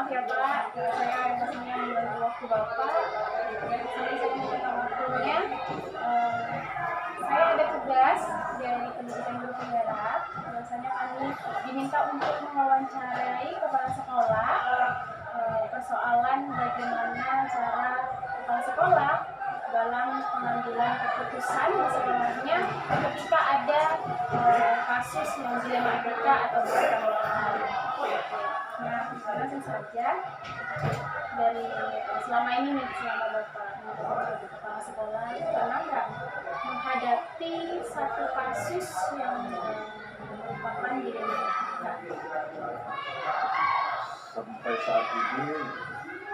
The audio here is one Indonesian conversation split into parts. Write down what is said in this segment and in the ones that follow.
maaf ya Pak, saya rasanya mengganggu waktu Bapak. Sampai saya minta waktunya. Saya ada tugas dari pendidikan guru penggerak. Biasanya kami diminta untuk mewawancarai kepala sekolah persoalan bagaimana cara kepala sekolah dalam pengambilan keputusan di sekolahnya ketika ada kasus yang dilematika atau berkaitan. Nah, langsung saja dari selama ini nih, selama Bapak menjadi kepala sekolah, pernah nggak menghadapi satu kasus yang merupakan dilematika? Sampai saat ini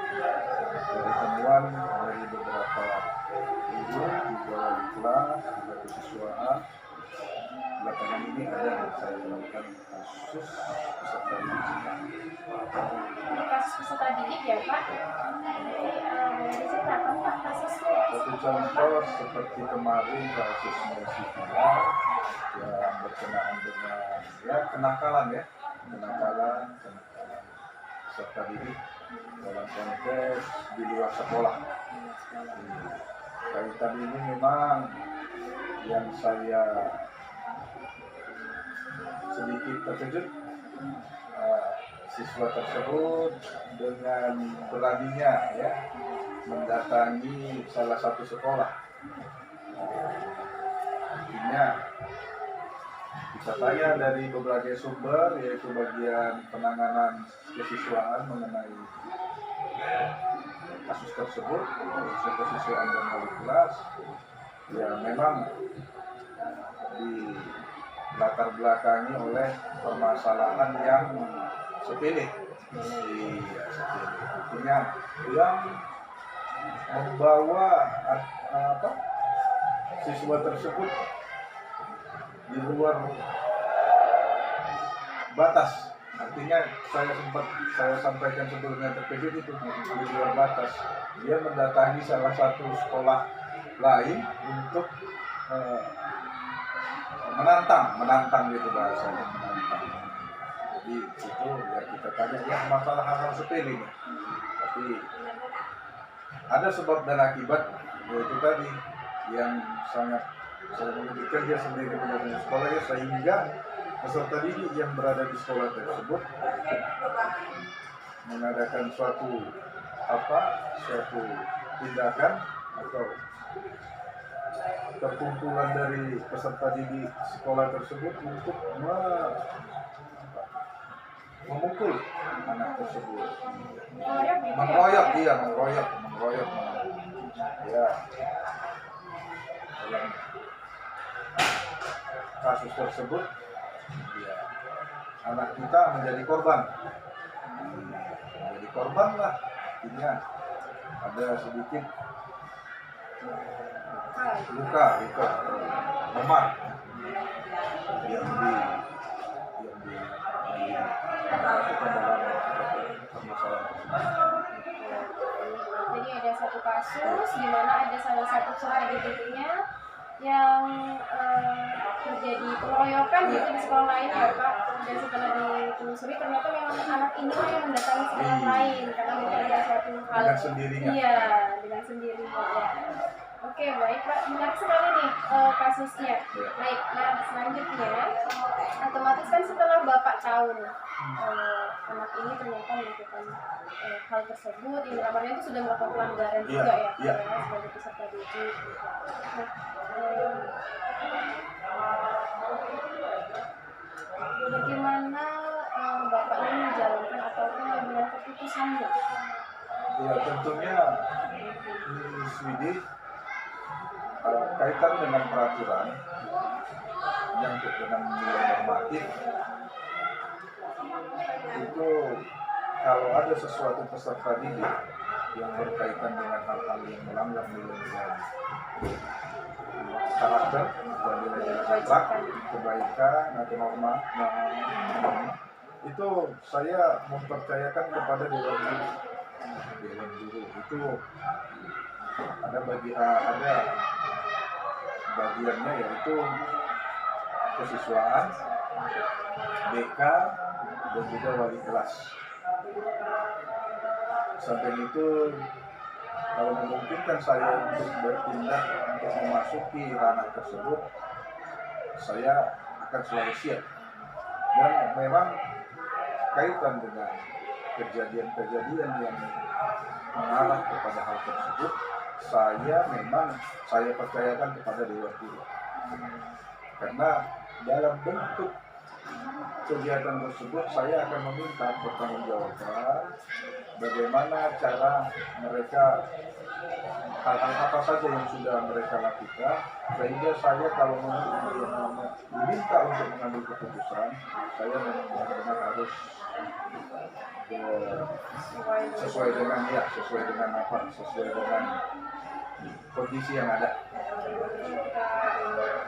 dari temuan dari beberapa guru, juga wali kelas, juga kesiswaan, belakangan ini ada yang saya lakukan kasus peserta didik. Ini kasus peserta didik ya Pak? Boleh diceritakan Pak kasusnya? Satu contoh seperti kemarin kasusnya Sivia yang berkenaan dengan kenakalan peserta didik dalam konteks di luar sekolah. Kaitan ini memang yang saya sedikit terkejut, siswa tersebut dengan beraninya mendatangi salah satu sekolah. Artinya bisa tanya dari berbagai sumber, yaitu bagian penanganan kesiswaan mengenai kasus tersebut, khususnya kesiswaan dan wali kelas, ya memang di latar belakangi oleh permasalahan yang sepele. Artinya yang membawa siswa tersebut di luar batas. Artinya saya sampaikan sebelumnya terkejut itu di luar batas. Dia mendatangi salah satu sekolah lain untuk menantang gitu bahasanya, menantang. Jadi itu ya kita tanya ya masalah hal-hal sepele nih. Tapi ada sebab dan akibat, yaitu tadi yang sangat saya menyebutkan dia sendiri mendatangi sekolah ya, sehingga peserta didik yang berada di sekolah tersebut mengadakan suatu tindakan atau perkumpulan dari peserta didik sekolah tersebut untuk memukul anak tersebut, mengeroyok ya dalam kasus tersebut ya, anak kita menjadi korban lah. Artinya ada sedikit luka memar yang dilakukan dalam permasalahan. Jadi ada satu kasus di mana ada salah satu peserta didiknya yang terjadi pengeroyokan gitu di sekolah lain ya Pak. Dan setelah ditelusuri ternyata memang anak ini yang mendatangi sekolah lain karena mungkin ada suatu hal dengan sendirinya. Iya, dengan sendirinya ya. Oke, baik Pak, menarik sekali nih kasusnya. Baik, nah selanjutnya otomatis kan setelah Bapak tahu anak ini ternyata melakukan hal tersebut, yang kabarnya itu sudah melakukan pelanggaran juga ya sebagai peserta didik. Nah, bagaimana Bapak ini menjalankan ataupun mengambil keputusannya? Ya tentunya Miss Widi kaitan dengan peraturan yang dengan nilai normatif itu, kalau ada sesuatu peserta didik yang berkaitan dengan hal-hal yang melanggar nilai-nilai karakter dan nilai-nilai akhlak, kebaikan atau norma, itu saya mempercayakan kepada dewan guru. Itu ada bagiannya, yaitu kesiswaan, BK, dan juga wali kelas. Sampai itu kalau memungkinkan saya untuk bertindak untuk memasuki ranah tersebut, saya akan selalu siap. Dan memang kaitan dengan kejadian-kejadian yang mengarah kepada hal tersebut, saya percayakan kepada Dewan Guru. Karena dalam bentuk kegiatan tersebut saya akan meminta pertanggungjawaban bagaimana cara mereka, hal-hal apa saja yang sudah mereka lakukan, sehingga saya kalau diminta untuk mengambil keputusan, saya memang benar-benar harus sesuai dengan kondisi yang ada.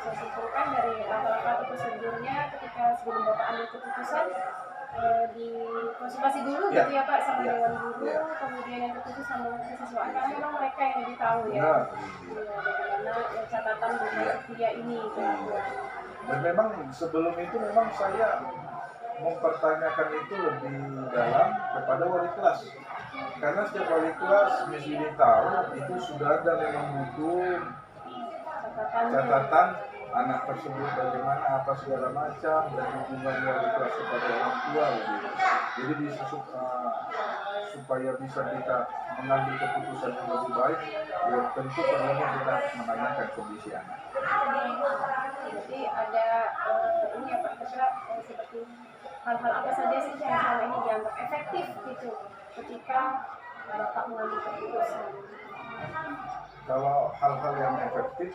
Saya simpulkan dari rata-rata prosedurnya ketika sebelum Bapak ambil keputusan dikonsultasi dulu gitu ya Pak sama Dewan Guru, kemudian yang keputusan sama mahasiswa karena memang mereka yang lebih tahu ya bagaimana catatan dari kuliah ini gitu. Dan memang sebelum itu memang saya mempertanyakan itu lebih dalam kepada wali kelas, karena setiap wali kelas mesti tahu itu sudah ada memang buku catatan anak tersebut bagaimana apa segala macam dan hubungan wali kelas kepada orang tua begitu. Jadi bisa supaya bisa kita mengambil keputusan yang lebih baik, ya tentu perlunya kita menanyakan kondisi anak. Jadi ada ini ya Pak, seperti hal-hal apa saja sih yang selama ini dianggap efektif gitu ketika Bapak mengambil keputusan? Kalau hal-hal yang efektif,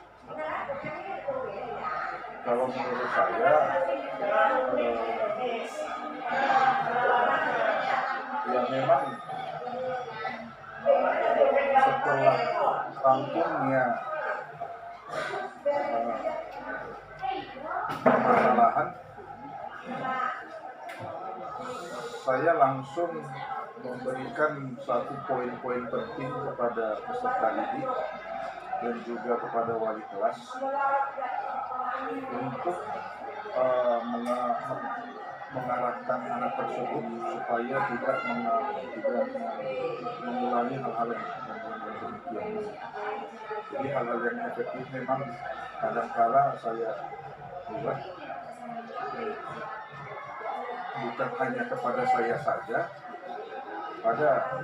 kalau menurut saya ya memang setelah rampungnya permasalahan, saya langsung memberikan satu poin-poin penting kepada peserta didik dan juga kepada wali kelas untuk mengarahkan anak tersebut supaya tidak mengulangi hal-hal yang demikian. Jadi hal-hal yang efektif memang kadang-kala saya buat bukan hanya kepada saya saja, pada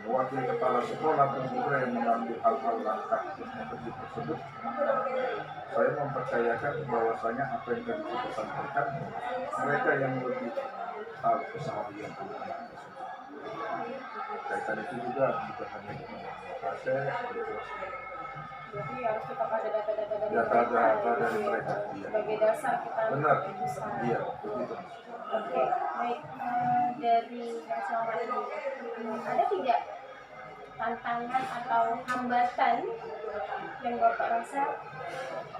wakil kepala sekolah pun juga yang mengambil hal-hal langkah efektif tersebut. Saya mempercayakan bahwasanya apa yang tadi kita sampaikan, mereka yang lebih tahu keseharian anak-anak tersebut. Kaitan itu juga bukan hanya proses, jadi harus kita pada data dari mereka sebagai dasar kita. Benar, iya begitu. Oke, baik. Dari yang selama ini ada tidak tantangan atau hambatan yang Bapak rasa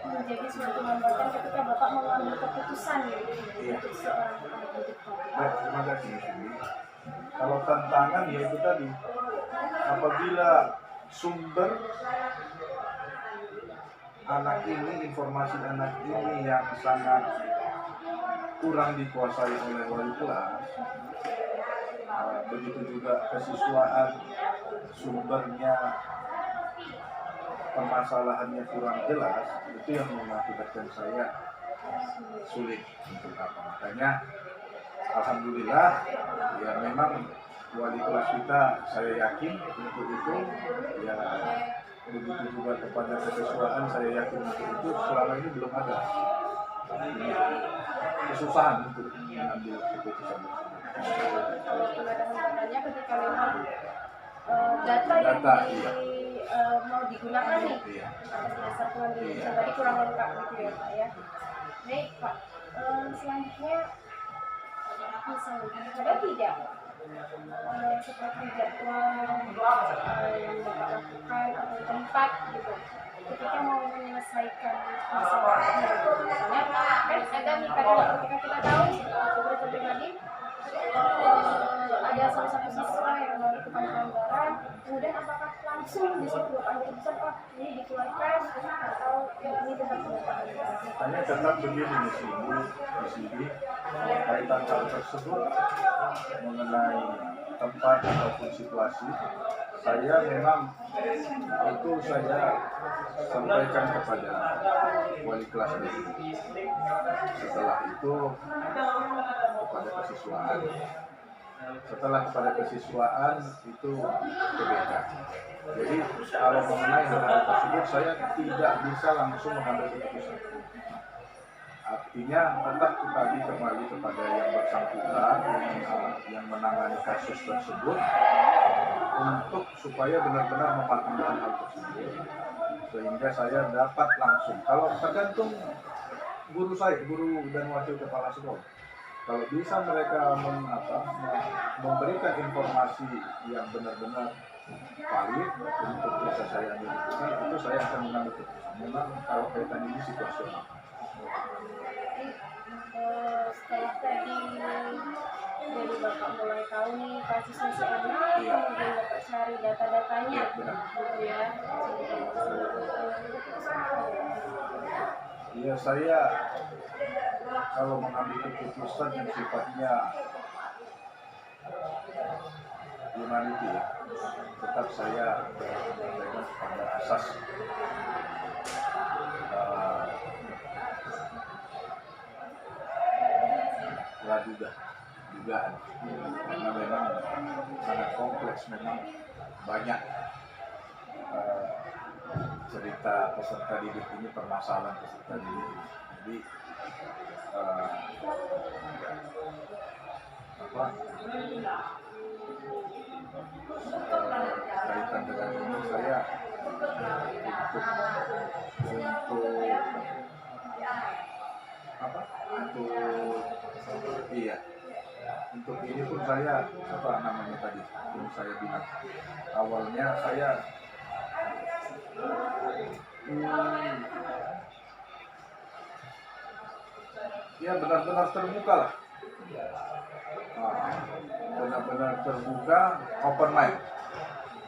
menjadi suatu hambatan ketika Bapak mengambil keputusan untuk seorang anak didik? Baik, terima kasih. Kalau tantangan ya itu tadi, apabila sumber anak ini, informasi anak ini yang sangat kurang dikuasai oleh wali kelas, begitu juga kesiswaan sumbernya, permasalahannya kurang jelas, itu yang mengakibatkan saya sulit untuk apa. Makanya alhamdulillah ya memang wali kelas kita, saya yakin untuk itu ya, begitu juga kepada kesiswaan saya yakin untuk itu selama ini belum ada kesusahan untuk mengambil keputusan tersebut. Hanya ketika memang data yang mau digunakan nih atas dasar pengambilan tadi kurang lengkap gitu ya Pak ya. Baik Pak, selanjutnya misalnya ada tidak seperti jadwal yang Bapak lakukan atau tempat gitu ketika mau menyelesaikan masalahnya gitu. Misalnya kan ada nih kadang ketika kita tahu seperti tadi ada salah satu siswa yang melakukan pelanggaran, kemudian apakah langsung disuruh ambil keputusan ini dikeluarkan atau ini tetap dilakukan? Hanya tetap begini di sini kaitan hal tersebut mengenai tempat ataupun situasi, saya memang itu saya sampaikan kepada wali kelas dulu. Setelah itu kepada kesiswaan. Setelah kepada kesiswaan itu ke BK. Jadi kalau mengenai hal tersebut saya tidak bisa langsung mengambil keputusan. Artinya tetap kembali kepada yang bersangkutan yang menangani kasus tersebut untuk supaya benar-benar mematangkan hal tersebut sehingga saya dapat langsung. Kalau tergantung guru dan wakil kepala sekolah. Kalau bisa mereka memberikan informasi yang benar-benar valid untuk bisa saya ambil keputusan, itu saya akan mengambil keputusan. Memang kalau kaitan ini situasional. Setelah tadi dari Bapak mulai tahu nih kasusnya si Emma, kemudian Bapak cari data-datanya, gitu ya. Iya, saya kalau mengambil keputusan yang sifatnya humanity ya, tetap saya berpegang pada asas dugaan, karena memang sangat kompleks, memang banyak cerita peserta didik ini, permasalahan peserta didik. Jadi kaitan dengan ini saya untuk ini pun saya tadi yang saya bilang awalnya saya ya benar-benar terbuka lah, benar-benar terbuka, open mind,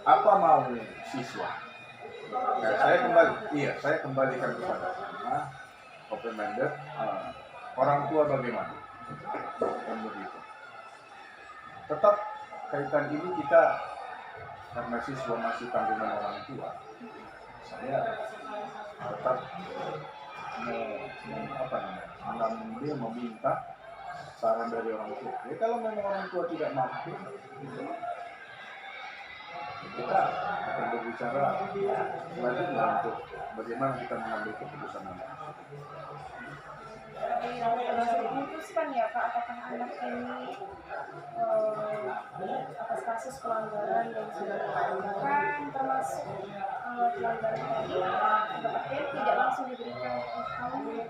apa mau siswa. Saya kembalikan kepada open minded, orang tua bagaimana, dan begitu. Tetap kaitan ini kita karena siswa masih tanggungan orang tua, saya tetap meminta saran dari orang tua. Ya, kalau memang orang tua tidak mampu, kita akan berbicara selanjutnya untuk bagaimana kita mengambil keputusan anak. Yang sudah diputuskan ya Pak, apakah anak ini atas kasus pelanggaran yang sudah dilakukan, termasuk pelanggaran tadi, tetapi tidak langsung diberikan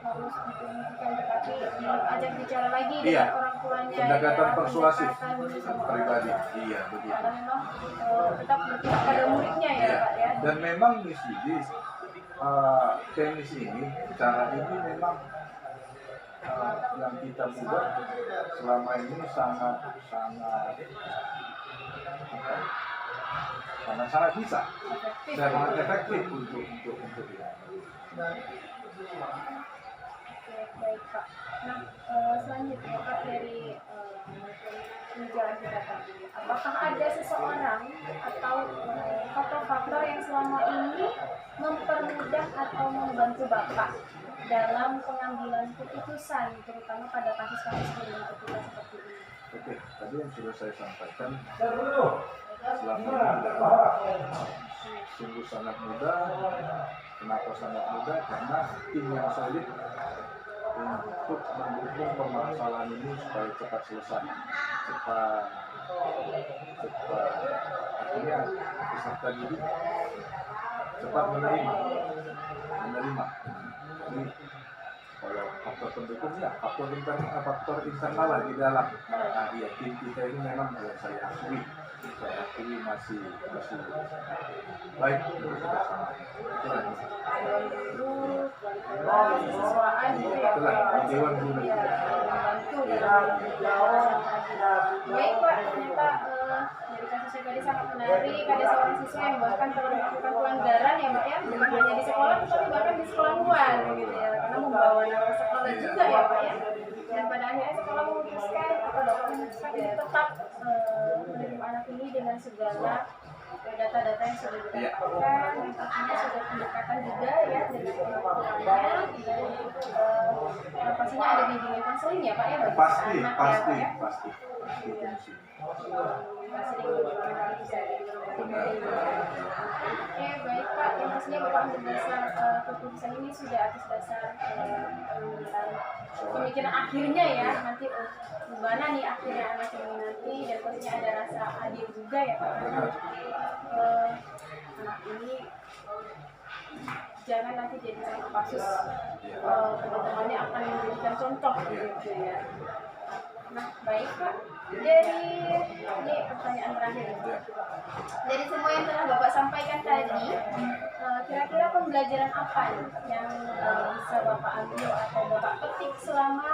harus diberhentikan, tetapi diajak bicara lagi dengan orang tuanya, pendekatan persuasif pribadi. Iya, begitu. Karena memang tetap berpihak pada muridnya ya Pak ya. Dan memang Miss Didi, teknis ini, cara ini memang yang kita buat selama ini sangat bisa dan sangat efektif untuk ini. Baik Pak. Nah, selanjutnya Pak, dari pembicaraan kita tadi, apakah ada seseorang atau faktor-faktor yang selama ini mempermudah atau membantu Bapak dalam pengambilan keputusan, terutama pada kasus-kasus yang ketika seperti ini? Oke, tadi yang sudah saya sampaikan, selama ini sungguh sangat mudah. Kenapa sangat mudah? Karena tim yang solid untuk mendukung permasalahan ini supaya cepat selesai, cepat akhirnya peserta didik cepat menerima. Jadi kalau faktor pendukungnya, faktor internal lah di dalam. Tim kita ini memang saya akui masih baik untuk kita sama. Itulah di Dewan Guru. Baik Pak, ternyata dari kasusnya tadi sangat menarik. Ada seorang siswa yang bahkan telah melakukan pelanggaran ya Pak ya, bukan hanya di sekolah, tapi bahkan di sekolah luar gitu ya, karena membawa nama sekolah juga ya Pak ya. Dan pada akhirnya sekolah memutuskan atau bapak memutuskan untuk tetap menerima anak ini dengan segala data-data yang sudah didapatkan, yang pastinya sudah pendekatan juga ya dengan orang tuanya, dan pastinya ada bimbingan konseling ya Pak ya bagi Pasti, anak pasti, ya Pak pasti. Oke, baik Pak. Yang pastinya Bapak ambil dasar keputusan ini sudah atas dasar pemikiran akhirnya ya nanti gimana nih akhirnya anak ini nanti, dan pastinya ada rasa adil juga ya Pak. Anak ini jangan nanti jadi satu kasus teman-temannya akan menjadikan contoh gitu ya. Nah, baik Pak. Ini pertanyaan terakhir. Dari semua yang telah Bapak sampaikan tadi, kira-kira pembelajaran apa yang bisa Bapak ambil atau Bapak petik selama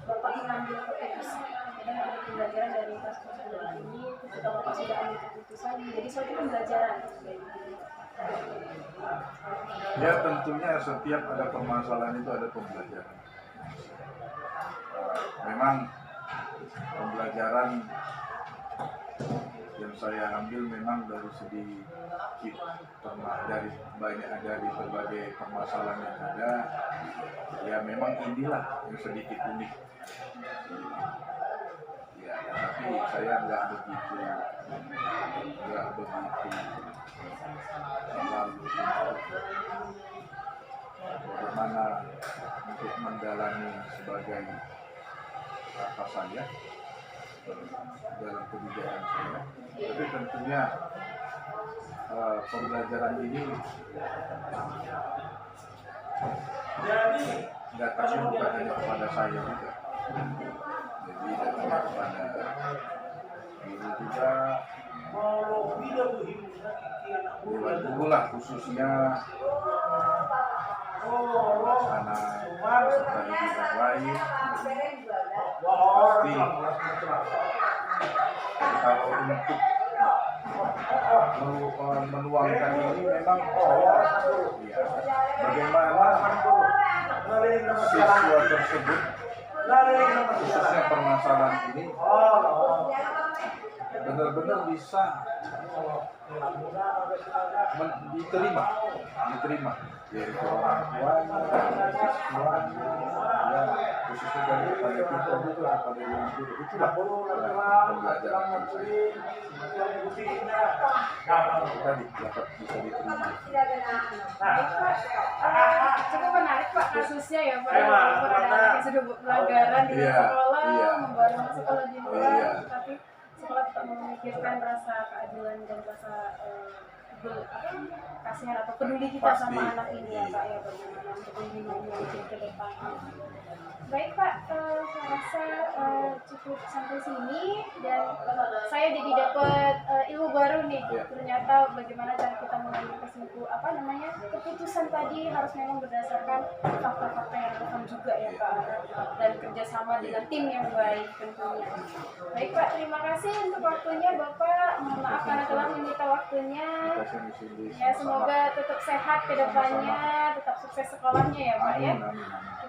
Bapak mengambil keputusan? Jadi ada pembelajaran dari kasus ini, ketika Bapak sudah ambil keputusan menjadi suatu pembelajaran. Ya tentunya setiap ada permasalahan itu ada pembelajaran. Memang pembelajaran yang saya ambil memang dari segi dari berbagai permasalahan yang ada, ya memang inilah yang sedikit unik. Ya, tapi saya nggak begitu terlalu bagaimana untuk mendalami sebagai apa saya dalam kebijakan saya. Tapi tentunya pembelajaran ini datangnya bukan hanya kepada saya juga, jadi datangnya kepada guru juga, Dewan Guru lah khususnya, anak peserta didik yang lain. Pasti kalau untuk menuangkan ini memang saya ya, bagaimana siswa tersebut khususnya permasalahan ini benar-benar bisa diterima yaitu orang tuanya, siswanya, ya khususnya dari kepada kita juga kepada yang guru, itulah pembelajaran saya. Tadi dapat bisa diterima. Cukup menarik Pak kasusnya ya Pak. Ada anak yang sudah pelanggaran di sekolah, membawa nama sekolah di luar, tapi sekolah tetap memikirkan rasa keadilan dan rasa kasihan atau peduli kita sama anak ini ya Pak ya, bagaimana untuk membimbingnya ke depan. Baik Pak, saya rasa cukup sampai sini, dan saya jadi dapat ilmu baru nih. Ternyata bagaimana cara kita mengambil keputusan tadi harus memang berdasarkan fakta-fakta yang relevan juga ya Pak, dan kerjasama dengan tim yang baik tentunya. Baik Pak, terima kasih untuk waktunya Bapak. Mohon maaf karena telah menyita waktunya. Ya, semoga tetap sehat ke depannya, tetap sukses sekolahnya ya Pak ya.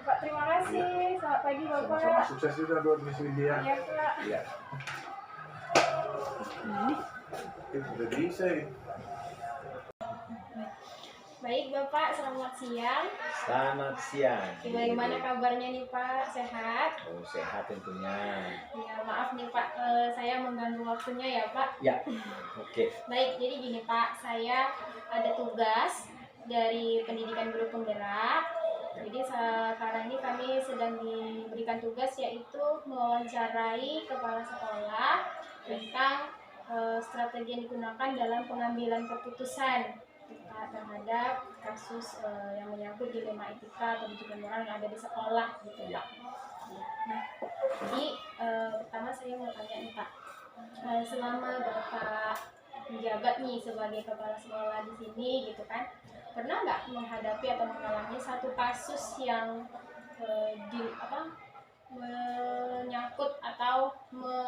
Pak, terima kasih. Selamat pagi Bapak. Sama-sama sukses juga buat Miss India. Iya Pak. Iya. Sudah bisa ya. Baik Bapak, selamat siang. Selamat siang. Bagaimana kabarnya nih Pak? Sehat? Oh, sehat tentunya. Ya, maaf nih Pak, saya mengganggu waktunya ya Pak. Ya, oke. Baik, jadi gini Pak, saya ada tugas dari pendidikan guru penggerak. Jadi sekarang ini kami sedang diberikan tugas yaitu mewawancarai kepala sekolah tentang strategi yang digunakan dalam pengambilan keputusan terhadap kasus yang menyangkut dilema etika atau kebijakan moral yang ada di sekolah gitu Pak. Nah, jadi pertama saya mau tanya nih Pak, selama Bapak menjabat nih sebagai kepala sekolah di sini gitu kan, pernah nggak menghadapi atau mengalami satu kasus yang menyangkut atau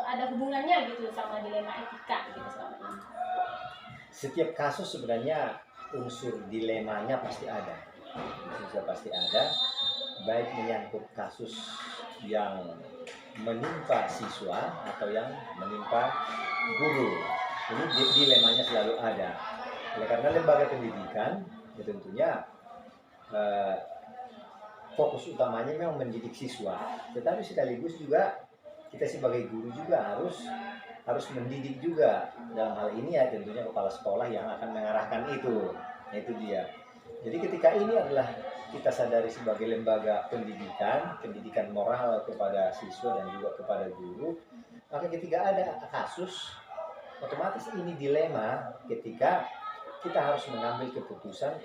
ada hubungannya gitu sama dilema etika gitu selama ini? Setiap kasus sebenarnya unsur dilemanya pasti ada. Pasti ada. baik menyangkut kasus yang menimpa siswa atau yang menimpa guru. Ini dilemanya selalu ada. Oleh karena lembaga pendidikan ya tentunya fokus utamanya memang mendidik siswa, tetapi sekaligus juga kita sebagai guru juga harus mendidik juga. Dalam hal ini ya tentunya kepala sekolah yang akan mengarahkan itu dia. Jadi ketika ini adalah kita sadari sebagai lembaga pendidikan moral kepada siswa dan juga kepada guru, maka ketika ada kasus, otomatis ini dilema ketika kita harus mengambil keputusan,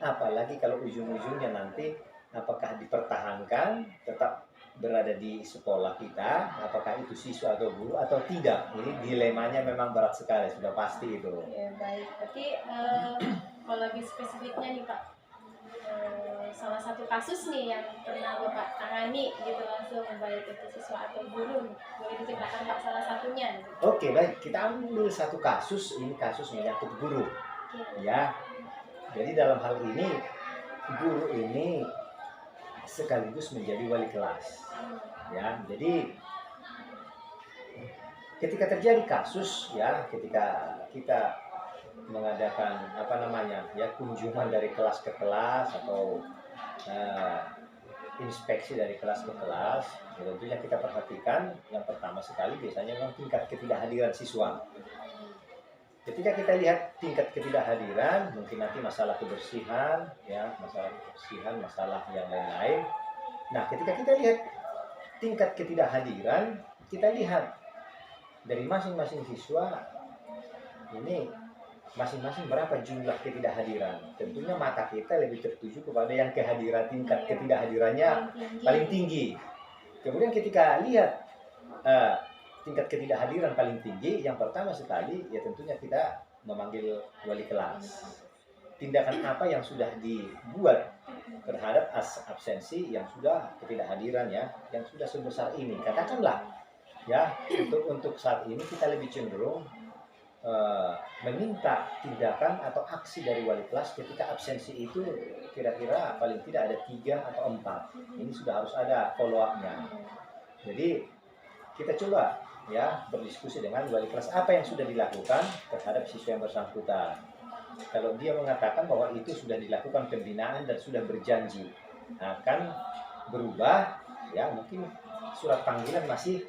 apalagi kalau ujung-ujungnya nanti apakah dipertahankan tetap berada di sekolah kita, apakah itu siswa atau guru atau tidak. Ini dilemanya memang berat sekali, sudah pasti itu. Ya baik, berarti kalau lebih spesifiknya nih Pak, salah satu kasus nih yang pernah Bapak tangani gitu langsung, baik itu siswa atau guru, boleh diceritakan Pak salah satunya gitu. Oke, baik, kita ambil satu kasus, ini kasus menyangkut guru. Ya, jadi dalam hal ini guru ini sekaligus menjadi wali kelas. Ya, jadi ketika terjadi kasus ya, ketika kita mengadakan kunjungan dari kelas ke kelas atau inspeksi dari kelas ke kelas, tentunya kita perhatikan yang pertama sekali biasanya memang tingkat ketidakhadiran siswa. Ketika kita lihat tingkat ketidakhadiran, mungkin nanti masalah kebersihan, masalah yang lain-lain. Nah, ketika kita lihat tingkat ketidakhadiran, kita lihat dari masing-masing siswa ini masing-masing berapa jumlah ketidakhadiran. Tentunya mata kita lebih tertuju kepada yang kehadiran, tingkat ketidakhadirannya paling tinggi. Kemudian ketika lihat tingkat ketidakhadiran paling tinggi, yang pertama sekali ya tentunya kita memanggil wali kelas. Tindakan apa yang sudah dibuat terhadap absensi yang sudah ketidakhadiran ya, yang sudah sebesar ini. Katakanlah ya, untuk saat ini kita lebih cenderung meminta tindakan atau aksi dari wali kelas ketika absensi itu kira-kira paling tidak ada 3 atau 4. Ini sudah harus ada follow up-nya. Jadi kita coba ya berdiskusi dengan wali kelas apa yang sudah dilakukan terhadap siswa yang bersangkutan. Kalau dia mengatakan bahwa itu sudah dilakukan pembinaan dan sudah berjanji akan berubah, ya mungkin surat panggilan masih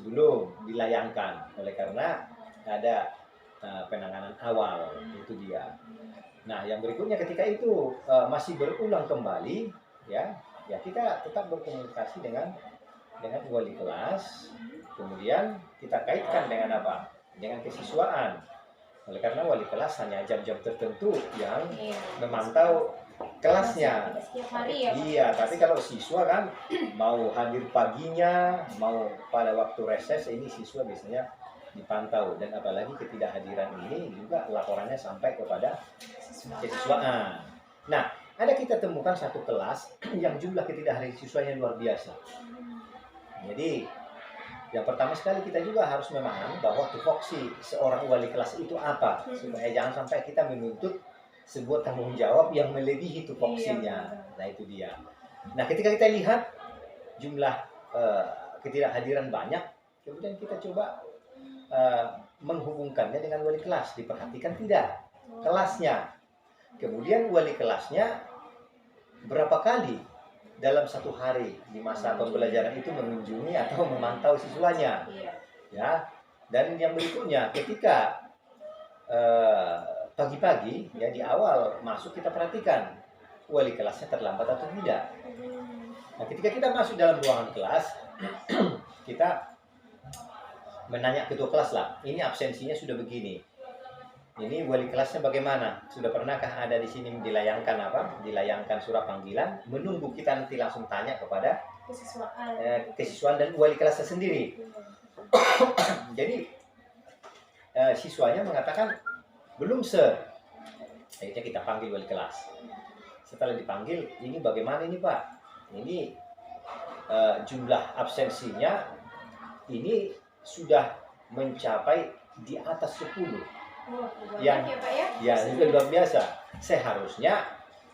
belum dilayangkan oleh karena ada penanganan awal, itu dia. Nah, yang berikutnya ketika itu masih berulang kembali, ya kita tetap berkomunikasi dengan wali kelas. Kemudian kita kaitkan dengan apa? Dengan kesiswaan. Oleh karena wali kelas hanya jam-jam tertentu yang memantau kelasnya. Setiap hari ya. Iya, tapi kalau siswa kan mau hadir paginya, mau pada waktu reses, ini siswa biasanya dipantau. Dan apalagi ketidakhadiran ini juga laporannya sampai kepada kesiswaan. Nah, ada kita temukan satu kelas yang jumlah ketidakhadiran siswanya luar biasa. Jadi yang pertama sekali kita juga harus memahami bahwa tupoksi seorang wali kelas itu apa, supaya jangan sampai kita menuntut sebuah tanggung jawab yang melebihi tupoksinya. Nah itu dia. Nah ketika kita lihat jumlah ketidakhadiran banyak, kemudian kita coba menghubungkannya dengan wali kelas. Diperhatikan tidak kelasnya. Kemudian wali kelasnya berapa kali dalam satu hari di masa pembelajaran itu mengunjungi atau memantau siswanya, ya. Dan yang berikutnya ketika pagi-pagi ya di awal masuk kita perhatikan wali kelasnya terlambat atau tidak. Nah, ketika kita masuk dalam ruangan kelas, kita menanya ketua kelas lah, ini absensinya sudah begini. Ini wali kelasnya bagaimana? Sudah pernahkah ada di sini dilayangkan surat panggilan? Menunggu kita nanti langsung tanya kepada kesiswaan dan wali kelasnya sendiri. Jadi siswanya mengatakan belum sir. Akhirnya kita panggil wali kelas. Setelah dipanggil, ini bagaimana ini Pak? Ini jumlah absensinya ini sudah mencapai di atas 10. Yang ya juga luar biasa. Seharusnya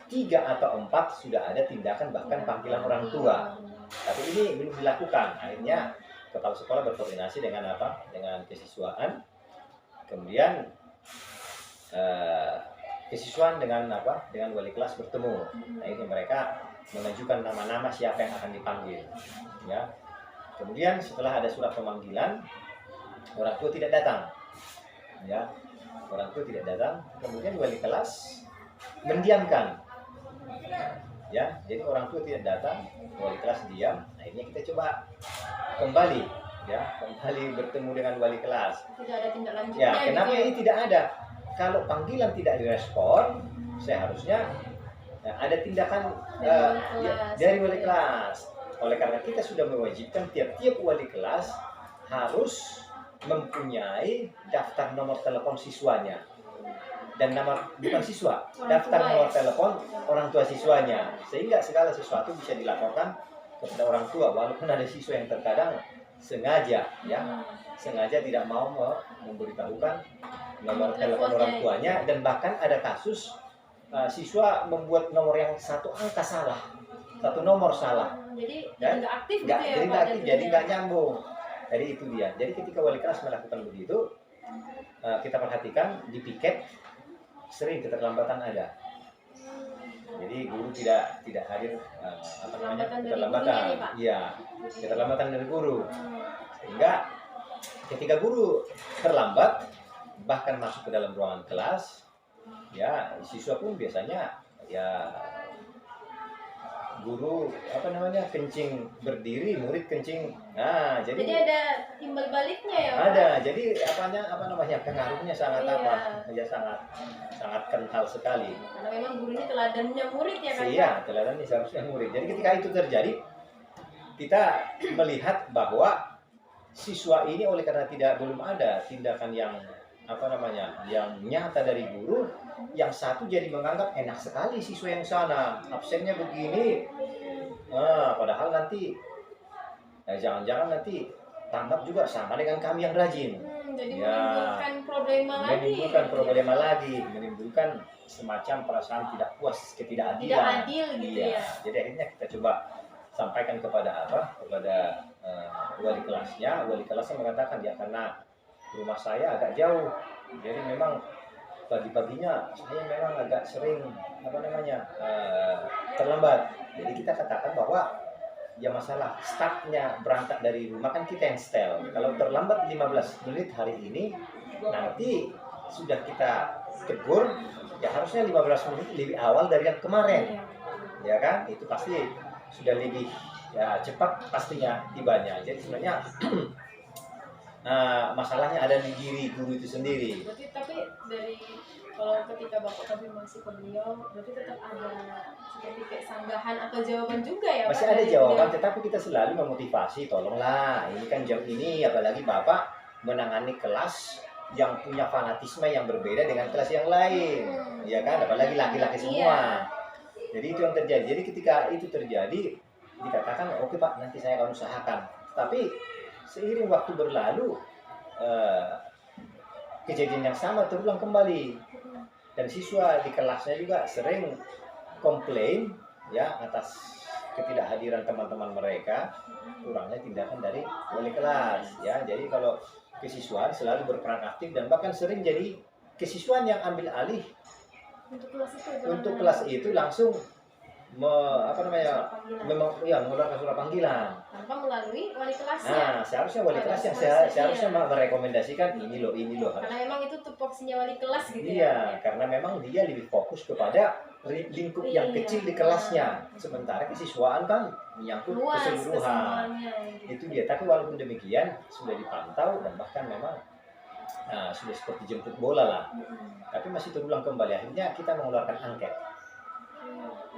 3 atau 4 sudah ada tindakan bahkan panggilan orang tua. Tapi ini belum dilakukan. Akhirnya kepala sekolah berkoordinasi dengan apa? Dengan kesiswaan. Kemudian kesiswaan dengan apa? Dengan wali kelas bertemu. Nah, ini mereka mengajukan nama-nama siapa yang akan dipanggil. Ya. Kemudian setelah ada surat pemanggilan, orang tua tidak datang. Ya. Orang tua tidak datang. Kemudian wali kelas mendiamkan. Ya, jadi orang tua tidak datang, wali kelas diam. Akhirnya kita coba kembali, ya, kembali bertemu dengan wali kelas. Tidak ada tindak lanjutnya. Ya, kenapa gitu ya? ini tidak ada? Kalau panggilan tidak direspon, seharusnya ada tindakan dari wali kelas. Oleh karena kita sudah mewajibkan tiap-tiap wali kelas harus mempunyai daftar nomor telepon siswanya. Dan nama bukan siswa, daftar nomor telepon orang tua siswanya, sehingga segala sesuatu bisa dilaporkan kepada orang tua, walaupun ada siswa yang terkadang sengaja tidak mau memberitahukan nomor telepon orang tuanya, dan bahkan ada kasus siswa membuat nomor yang satu angka salah, satu nomor salah, Jadi Dan nggak aktif nggak, gitu ya jadi Pak, jadi jadinya. nggak nyambung. Jadi itu dia. Jadi ketika wali kelas melakukan begitu, kita perhatikan di piket sering keterlambatan ada. Jadi guru tidak hadir, Keterlambatan dari keterlambatan. gurunya nih, Pak? Iya, keterlambatan dari guru. Sehingga ketika guru terlambat, bahkan masuk ke dalam ruangan kelas, ya siswa pun biasanya ya guru kencing berdiri, murid kencing. Nah, Jadi jadi ada timbal baliknya ya Pak? ada. Jadi pengaruhnya sangat Iya. sangat kental sekali. Karena memang guru ini teladannya murid ya kan? Iya, teladan seharusnya murid. Jadi ketika itu terjadi, kita melihat bahwa siswa ini oleh karena belum ada tindakan yang yang nyata dari guru, yang satu jadi menganggap enak sekali siswa yang sana absennya begini, padahal nanti jangan-jangan nanti tamat juga sama dengan kami yang rajin. Jadi Ya, menimbulkan problema lagi. Menimbulkan problema lagi, menimbulkan semacam perasaan tidak puas, ketidakadilan. Tidak adil gitu Iya. ya. Jadi akhirnya kita coba sampaikan kepada wali kelasnya. Wali kelasnya mengatakan, ya karena rumah saya agak jauh, jadi memang pagi-paginya saya memang agak sering terlambat. Jadi kita katakan bahwa ya masalah startnya berangkat dari rumah kan kita yang setel. Kalau terlambat 15 menit hari ini, nanti sudah kita tegur, ya harusnya 15 menit lebih awal dari yang kemarin. Iya. Ya kan? Itu pasti sudah lebih cepat pastinya tibanya. Jadi sebenarnya masalahnya ada di diri guru itu sendiri. Berarti tapi dari kalau ketika Bapak konfirmasi ke beliau, berarti tetap ada seperti kayak sanggahan atau jawaban juga ya Pak? Masih ada dari jawaban, beliau? tetapi kita selalu memotivasi, tolonglah, ini kan jam ini, apalagi Bapak menangani kelas yang punya fanatisme yang berbeda dengan kelas yang lain, ya kan, apalagi laki-laki semua. Jadi itu yang terjadi. Jadi ketika itu terjadi, dikatakan, oke Pak, nanti saya akan usahakan. Tapi seiring waktu berlalu, kejadian yang sama terulang kembali, dan siswa di kelasnya juga sering komplain ya atas ketidakhadiran teman-teman mereka, kurangnya tindakan dari wali kelas ya. Jadi kalau kesiswaan selalu berperan aktif, dan bahkan sering jadi kesiswaan yang ambil alih untuk kelas itu langsung mengeluarkan surat panggilan tanpa melalui wali kelasnya. Nah, seharusnya wali kelas yang seharusnya merekomendasikan ini loh harus. Karena memang itu tupoksinya wali kelas gitu Iya, ya. karena memang dia lebih fokus kepada lingkup yang kecil di kelasnya. Sementara kesiswaan kan menyangkut Luas keseluruhan. kesemuanya, gitu. Itu dia. Tapi walaupun demikian sudah dipantau, dan bahkan memang sudah seperti jemput bola lah. Tapi masih terulang kembali. Akhirnya kita mengeluarkan angket.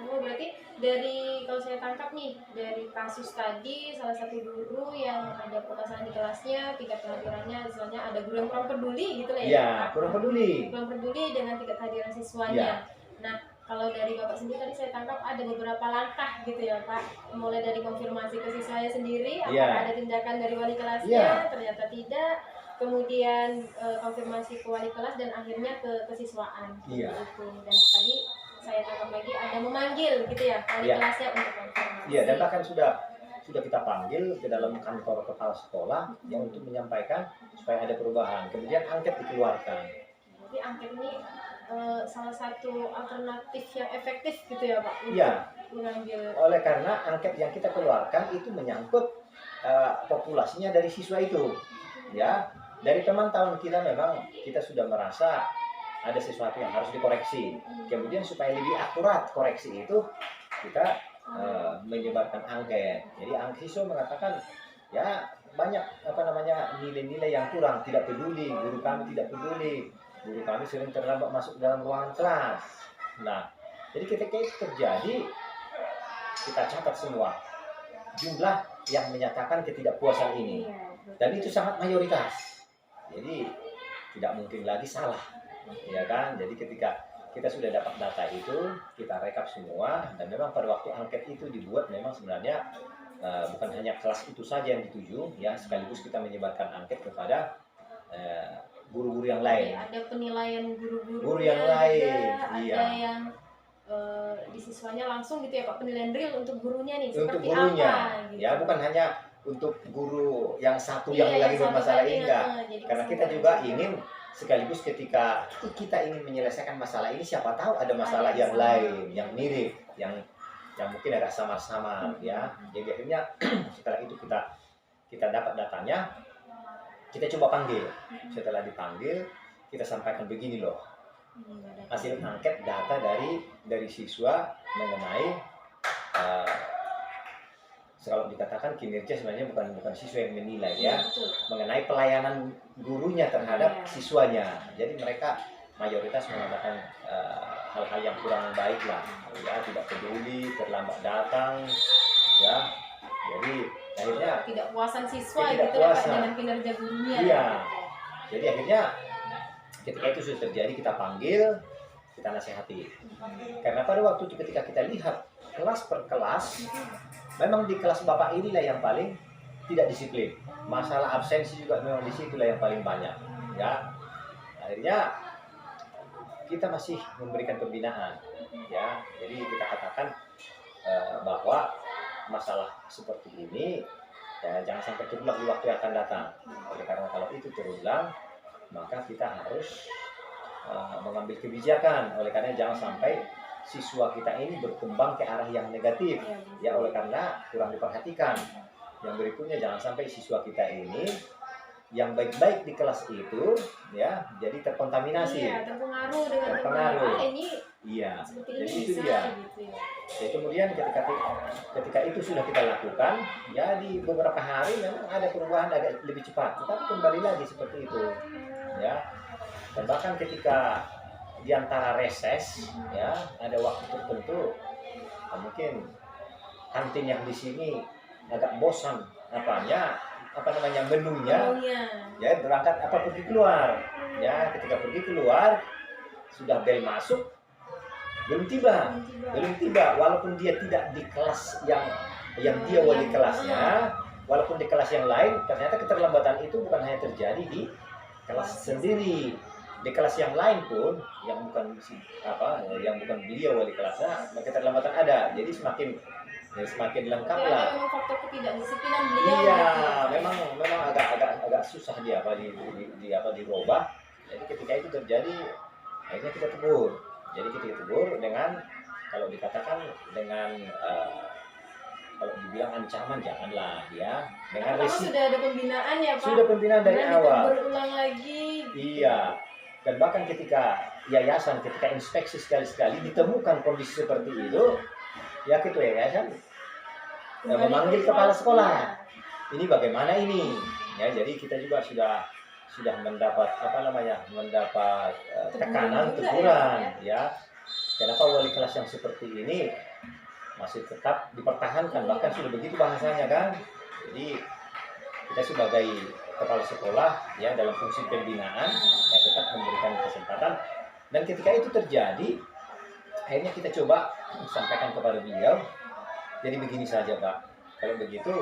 Oh, berarti dari kalau saya tangkap nih dari kasus tadi, salah satu guru yang ada permasalahan di kelasnya, tingkat kehadirannya misalnya ada guru yang kurang peduli gitu lah ya. Iya, Pak? kurang peduli. Kurang peduli dengan tingkat kehadiran siswanya. Iya. Nah, kalau dari Bapak sendiri tadi saya tangkap ada beberapa langkah gitu ya Pak. Mulai dari konfirmasi ke siswanya sendiri, apakah Iya. ada tindakan dari wali kelasnya, Iya. ternyata tidak. Kemudian konfirmasi ke wali kelas, dan akhirnya ke kesiswaan. Iya. Gitu. Dan tadi saya tangkap lagi ada memanggil gitu ya wali Iya. kelasnya untuk konfirmasi. Iya, dan bahkan sudah kita panggil ke dalam kantor kepala sekolah yang untuk menyampaikan supaya ada perubahan. Kemudian angket dikeluarkan. Jadi angket ini salah satu alternatif yang efektif gitu ya Pak untuk Iya. mengambil. Oleh karena angket yang kita keluarkan itu menyangkut populasinya dari siswa itu, ya. Dari pemantauan kita memang kita sudah merasa ada sesuatu yang harus dikoreksi. Kemudian supaya lebih akurat koreksi itu kita menyebarkan angket. Jadi siswa mengatakan ya banyak nilai-nilai yang kurang, tidak peduli, guru kami tidak peduli, guru kami sering terlambat masuk dalam ruangan kelas. Nah, jadi ketika itu terjadi, kita catat semua jumlah yang menyatakan ketidakpuasan ini, dan itu sangat mayoritas. Jadi tidak mungkin lagi salah, ya kan? Jadi ketika kita sudah dapat data itu, kita rekap semua, dan memang pada waktu angket itu dibuat memang sebenarnya bukan hanya kelas itu saja yang dituju, ya, sekaligus kita menyebarkan angket kepada guru-guru yang lain. Ada penilaian guru-guru Guru yang lain, ada iya. yang di siswanya langsung gitu ya Pak, penilaian real untuk gurunya nih Untuk seperti gurunya, apa gitu. ya, bukan hanya untuk guru yang satu Iya, yang lagi satu bermasalah tadi, ini, enggak. jadi Karena kita kesimpulan juga juga. ingin sekaligus ketika kita ingin menyelesaikan masalah ini, siapa tahu ada masalah Ada yang sama. lain, yang mirip, yang mungkin agak samar-samar, ya. Jadi akhirnya setelah itu kita dapat datanya, kita coba panggil. Setelah dipanggil, kita sampaikan begini loh, hasil angket data dari siswa mengenai kalau dikatakan kinerja sebenarnya bukan siswa yang menilai, ya, Betul. mengenai pelayanan gurunya terhadap Iya. siswanya. Jadi mereka mayoritas mengatakan hal-hal yang kurang baik lah, ya, tidak peduli, terlambat datang, ya. Jadi akhirnya Ketidakpuasan siswa gitu ya Pak Ketidakpuasan. dengan kinerja gurunya. Iya. Jadi akhirnya ketika itu sudah terjadi, kita panggil, kita nasihati. Karena pada waktu itu ketika kita lihat kelas per kelas, memang di kelas Bapak inilah yang paling tidak disiplin. Masalah absensi juga memang di situlah yang paling banyak, ya. Akhirnya kita masih memberikan pembinaan, ya. Jadi kita katakan bahwa masalah seperti ini ya jangan sampai terulang di waktu yang akan datang. Oleh karena kalau itu terulang, maka kita harus mengambil kebijakan. Oleh karena jangan sampai siswa kita ini berkembang ke arah yang negatif, ya, oleh karena kurang diperhatikan. Yang berikutnya jangan sampai siswa kita ini yang baik-baik di kelas itu, ya, jadi terkontaminasi. Iya, terpengaruh dengan Terpengaruh. ini Iya. seperti Jadi ini itu bisa dia. gitu ya. Ya, kemudian ketika itu sudah kita lakukan, ya di beberapa hari memang ada perubahan agak lebih cepat, tetapi kembali lagi seperti itu, ya. Dan bahkan ketika di antara reses, ya, ada waktu tertentu, mungkin kantin yang di sini agak bosan menunya, ya, berangkat pergi keluar, ya. Ketika pergi keluar sudah bel masuk, belum tiba, walaupun dia tidak di kelas yang dia wali kelasnya, walaupun di kelas yang lain, ternyata keterlambatan itu bukan hanya terjadi di kelas sendiri, di kelas yang lain pun yang bukan beliau wali kelasnya, keterlambatan ada. Jadi semakin lengkap Tapi lah. ada memang faktor ketidakdisiplinan beliau. Iya, gitu ya. memang agak susah dirubah. Jadi ketika itu terjadi, akhirnya kita tegur. Jadi kita tegur dengan, kalau dikatakan dengan kalau dibilang ancaman janganlah, ya. Dengan Karena resiko. sudah ada pembinaan ya Pak. Sudah pembinaan dari Dan awal. berulang lagi. Iya. Dan bahkan ketika yayasan, ketika inspeksi sekali-sekali ditemukan kondisi seperti itu, ya ketua yayasan memanggil kepala sekolah. Ini bagaimana ini? Ya, jadi kita juga sudah mendapat tekanan, teguran, ya. Kenapa wali kelas yang seperti ini masih tetap dipertahankan, bahkan sudah begitu bahasanya, kan? Jadi kita sebagai kepala sekolah, ya, dalam fungsi pembinaan, ya, tetap memberikan kesempatan. Dan ketika itu terjadi, akhirnya kita coba sampaikan kepada beliau, jadi begini saja Pak, kalau begitu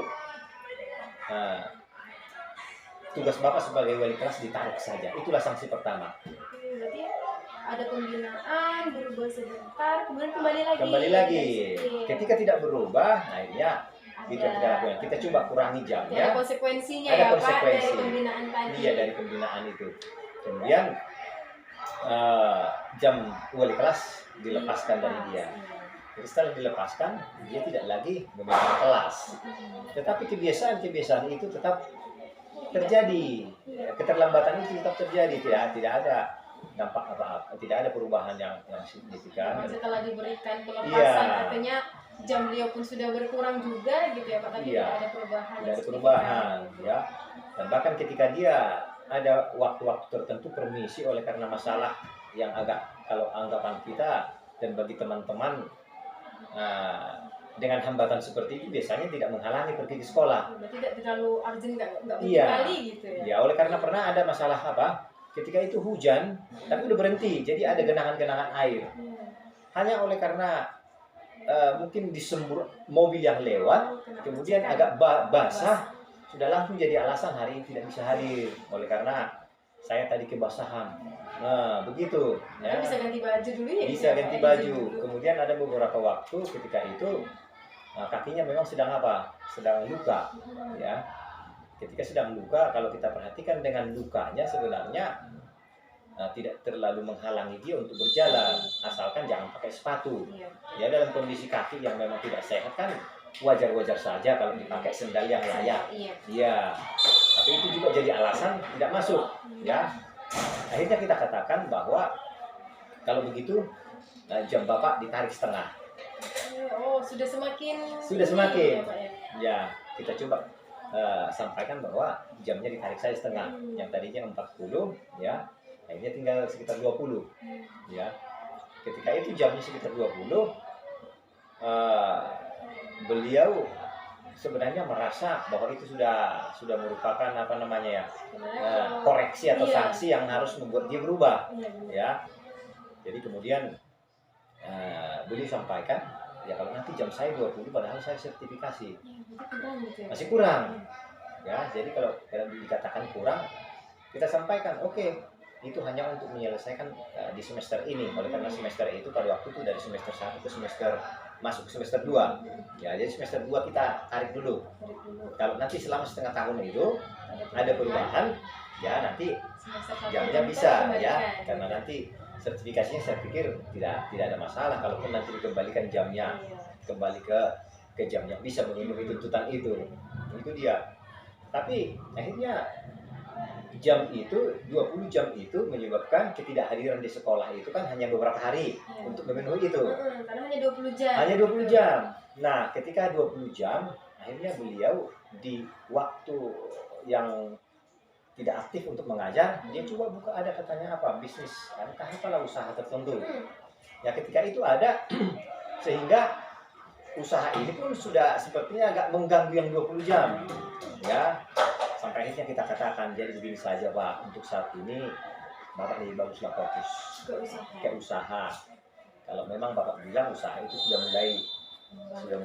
tugas Bapak sebagai wali kelas ditarik saja, itulah sanksi pertama. Berarti ada pembinaan, berubah sebentar, kemudian kembali lagi. Kembali lagi. Iya. Ketika tidak berubah, akhirnya itu yang kita lakukan. Kita coba kurangi Ada jamnya. konsekuensinya Ada ya konsekuensi. Pak dari pembinaan tadi. Iya, dari pembinaan itu. Kemudian jam wali kelas dilepaskan dari dia. Jadi setelah dilepaskan, dia tidak lagi memegang kelas. Tetapi kebiasaan-kebiasaan itu tetap terjadi. Keterlambatan itu tetap terjadi. Tidak ada dampak apa-apa. Tidak ada perubahan yang signifikan. Setelah diberikan pelepasan, Iya. artinya jam beliau pun sudah berkurang juga gitu ya Pak. Tapi Iya. tidak ada perubahan. Tidak yang ada signifikan. perubahan, ya. Dan bahkan ketika dia ada waktu-waktu tertentu permisi oleh karena masalah yang agak, kalau anggapan kita dan bagi teman-teman dengan hambatan seperti itu biasanya tidak menghalangi pergi ke sekolah. Tidak terlalu urgent, nggak Iya. kali gitu ya. Ya, oleh karena pernah ada masalah apa? Ketika itu hujan, tapi udah berhenti, jadi ada genangan-genangan air. Iya. Hanya oleh karena mungkin disembur mobil yang lewat, kemudian agak basah, sudah langsung jadi alasan hari ini tidak bisa hadir. Oleh karena saya tadi kebasahan. Nah, begitu. Ya. Bisa ganti baju dulu ya? Bisa ganti baju. Kemudian ada beberapa waktu ketika itu kakinya memang sedang apa? Sedang luka. Ya. Ketika sedang luka, kalau kita perhatikan dengan lukanya sebenarnya tidak terlalu menghalangi dia untuk berjalan, asalkan jangan pakai sepatu. Iya. Ya, dalam kondisi kaki yang memang tidak sehat kan wajar-wajar saja kalau dipakai sendal yang layak. Iya. Iya. Tapi itu juga jadi alasan tidak masuk. Ya. Akhirnya kita katakan bahwa kalau begitu jam Bapak ditarik setengah. Oh, sudah semakin. Semakin. Ya, Pak, ya. Ya, kita coba sampaikan bahwa jamnya ditarik saya setengah. Yang tadinya 40, ya. Akhirnya tinggal sekitar 20. Ya. Ketika itu jamnya sekitar 20, beliau sebenarnya merasa bahwa itu sudah merupakan apa namanya ya, koreksi atau sanksi yang harus membuat dia berubah. Iya, Ya. Jadi kemudian beliau sampaikan, ya kalau nanti jam saya 20 padahal saya sertifikasi. Masih kurang. Ya, jadi kalau dikatakan kurang, kita sampaikan, oke, itu hanya untuk menyelesaikan di semester ini. Oleh karena semester itu pada waktu itu dari semester 1 ke semester masuk ke semester 2. Ya, jadi semester 2 kita tarik dulu. Kalau nanti selama setengah tahun itu ada perubahan, ya nanti jamnya bisa ya, karena nanti sertifikasinya saya pikir tidak ada masalah kalaupun nanti dikembalikan jamnya kembali ke jamnya bisa memenuhi tuntutan itu dia. Tapi akhirnya jam itu 20 jam itu menyebabkan ketidakhadiran di sekolah itu kan hanya beberapa hari untuk memenuhi itu. Karena hanya 20 jam. Hanya 20 jam. Nah, ketika 20 jam akhirnya beliau di waktu yang tidak aktif untuk mengajar, dia coba buka, ada katanya apa, bisnis, entah apalah usaha tertentu. Ya ketika itu ada, sehingga usaha ini pun sudah sepertinya agak mengganggu yang 20 jam. Ya, sampai akhirnya kita katakan, jadi begini saja Pak, untuk saat ini Bapak lebih baguslah fokus ke usaha. Kalau memang Bapak bilang usaha itu sudah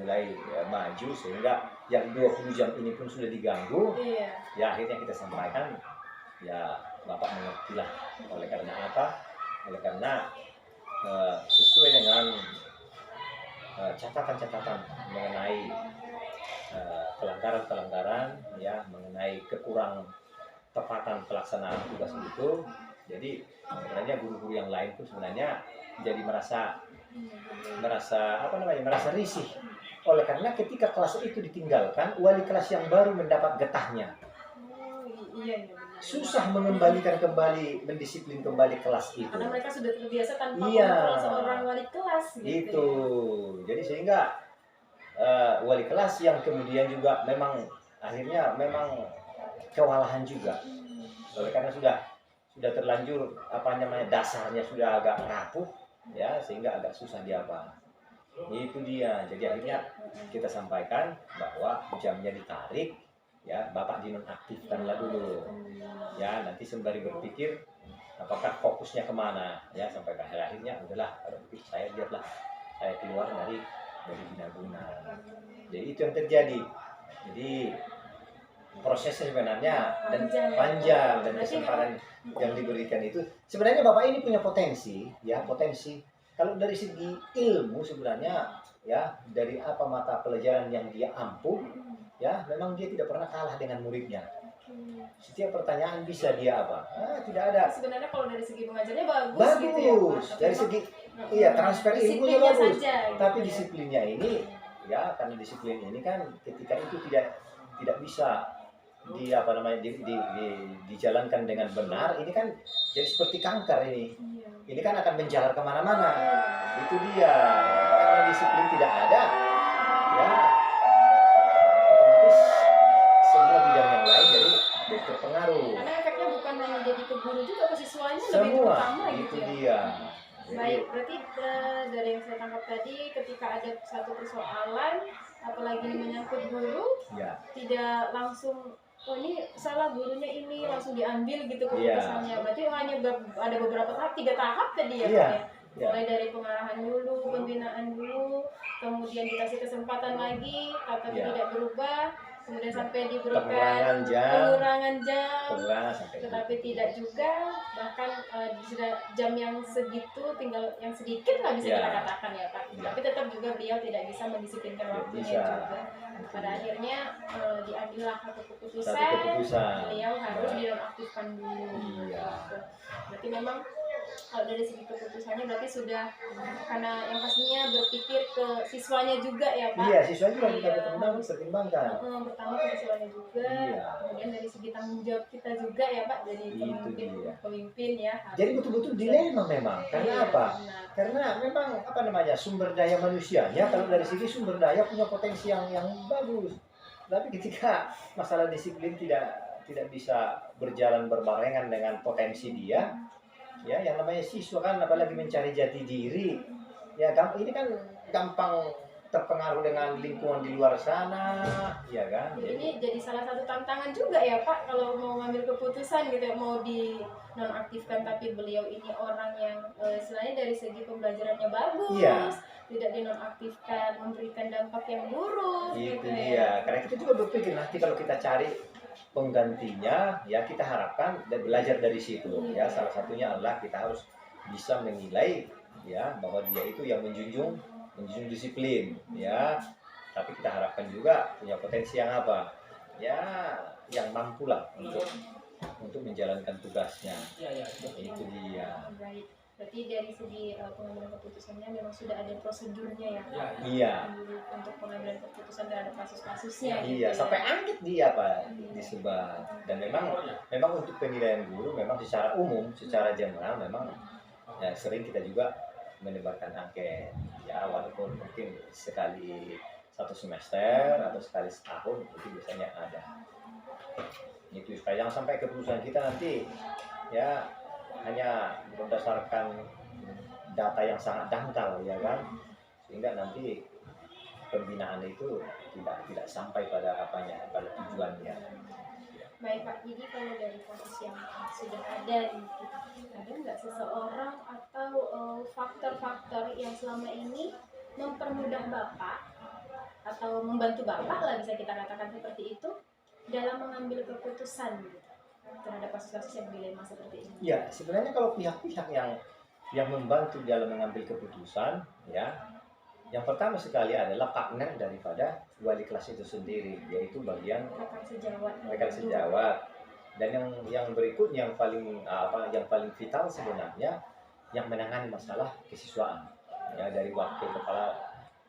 mulai maju sehingga yang 20 jam ini pun sudah diganggu. Ya akhirnya kita sampaikan, ya Bapak mengertilah. Oleh karena apa? Oleh karena sesuai dengan catatan-catatan mengenai kelanggaran-kelanggaran, ya mengenai kekurang tepatan pelaksanaan tugas itu. Jadi sebenarnya guru-guru yang lain pun sebenarnya jadi merasa risih. Oleh karena ketika kelas itu ditinggalkan, wali kelas yang baru mendapat getahnya. Susah mengembalikan kembali, mendisiplin kembali kelas itu. Karena mereka sudah terbiasa tanpa kontrol seorang wali kelas. Gitu. Jadi sehingga wali kelas yang kemudian juga memang akhirnya memang kewalahan juga. Oleh karena sudah terlanjur dasarnya sudah agak rapuh, ya sehingga agak susah diapa. Itu dia. Jadi akhirnya kita sampaikan bahwa jamnya ditarik, ya Bapak dinonaktifkanlah dulu. Ya nanti sembari berpikir apakah fokusnya kemana, ya sampai akhirnya udahlah kalau begitu saya biarlah saya keluar dari bina guna. Jadi itu yang terjadi. Jadi prosesnya sebenarnya dan Panjang ya. panjang dan Berarti kesempatan yang diberikan itu sebenarnya Bapak ini punya potensi ya, potensi kalau dari segi ilmu sebenarnya ya, dari apa mata pelajaran yang dia ampuh ya, memang dia tidak pernah kalah dengan muridnya. Setiap pertanyaan bisa dia apa? Tidak ada. Sebenarnya kalau dari segi mengajarnya bagus, Bagus gitu ya Pak. Tapi dari memang, segi iya transfer ilmunya disiplinnya bagus. saja, gitu Tapi ya. disiplinnya ini ya, karena disiplin ini kan ketika itu tidak bisa dijalankan dengan benar, ini kan jadi seperti kanker ini. Iya. Ini kan akan menjalar kemana-mana. Itu dia. Karena disiplin tidak ada, ya otomatis semua bidang yang lain jadi terpengaruh. Karena efeknya bukan hanya jadi ke guru juga, ke siswanya lebih Semua terutama itu gitu ya. dia. Jadi, Baik, berarti dari yang saya tangkap tadi, ketika ada satu persoalan, apalagi ini menyangkut guru, ya, tidak langsung, oh ini salah gurunya ini, langsung diambil gitu Iya. keputusannya. Berarti hanya ada beberapa tahap, 3 tahap tadi ya Iya. Pak ya? Ya. Mulai dari pengarahan dulu, pembinaan dulu, kemudian dikasih kesempatan lagi, tapi Iya. tidak berubah, kemudian sampai diberikan pengurangan jam, pengurangan jam, pengurangan sampai tetapi tidak juga, bahkan sudah jam yang segitu tinggal yang sedikit lah bisa Ya. kita katakan ya Pak. Ya. Tapi tetap juga beliau tidak bisa mendisiplinkan Tidak waktunya bisa. juga. Pada akhirnya diambillah satu keputusan, Satu keputusan. beliau harus Ya. dinonaktifkan dulu. Iya. Gitu. Berarti memang kalau dari segi keputusannya berarti sudah, karena yang pastinya berpikir ke siswanya juga ya Pak. Iya, siswa juga kita Iya. pertimbangkan. Pertama ke siswanya juga, Iya. kemudian dari segi tanggung jawab kita juga ya Pak, jadi Itu dia. pemimpin ya. harus Jadi betul-betul dilema memang. Karena Iya, apa? benar. Karena memang apa namanya, sumber daya manusianya kalau dari segi sumber daya punya potensi yang bagus. Tapi ketika masalah disiplin tidak bisa berjalan berbarengan dengan potensi dia, ya yang namanya siswa kan apalagi mencari jati diri, ya ini kan gampang terpengaruh dengan lingkungan di luar sana, ya kan? Ini jadi salah satu tantangan juga ya Pak, kalau mau ngambil keputusan gitu ya, mau di nonaktifkan tapi beliau ini orang yang istilahnya dari segi pembelajarannya bagus, Iya. tidak dinonaktifkan memberikan dampak yang buruk Itu gitu dia. ya. Karena kita juga berpikir nanti kalau kita cari penggantinya, ya kita harapkan dan belajar dari situ. Ya salah satunya adalah kita harus bisa menilai ya bahwa dia itu yang menjunjung disiplin, ya. Tapi kita harapkan juga punya potensi yang apa? Ya, yang mampu lah untuk menjalankan tugasnya. Itu dia. Baik. Berarti dari segi pengambilan keputusannya memang sudah ada prosedurnya ya Pak. Iya. Untuk pengambilan keputusan terhadap kasus-kasusnya. Iya, gitu sampai ya. angket dia Pak disebar. Dan memang untuk penilaian guru memang secara umum, secara general memang ya, sering kita juga menyebarkan angket. Ya walaupun mungkin sekali satu semester atau sekali setahun itu biasanya ada. Itu supaya jangan sampai keputusan kita nanti ya hanya berdasarkan data yang sangat dangkal, ya kan, sehingga nanti pembinaan itu tidak sampai pada pada tujuannya. Baik Pak, jadi kalau dari kasus yang sudah ada nggak seseorang atau faktor-faktor yang selama ini mempermudah Bapak atau membantu Bapak lah bisa kita katakan seperti itu dalam mengambil keputusan gitu, terhadap kasus-kasus yang dilema seperti ini? Ya, sebenarnya kalau pihak-pihak yang membantu dalam mengambil keputusan, ya, yang pertama sekali adalah partner daripada wali kelas itu sendiri, yaitu bagian rekan sejawat. Dan yang berikutnya yang paling vital sebenarnya yang menangani masalah kesiswaan, ya, dari wakil kepala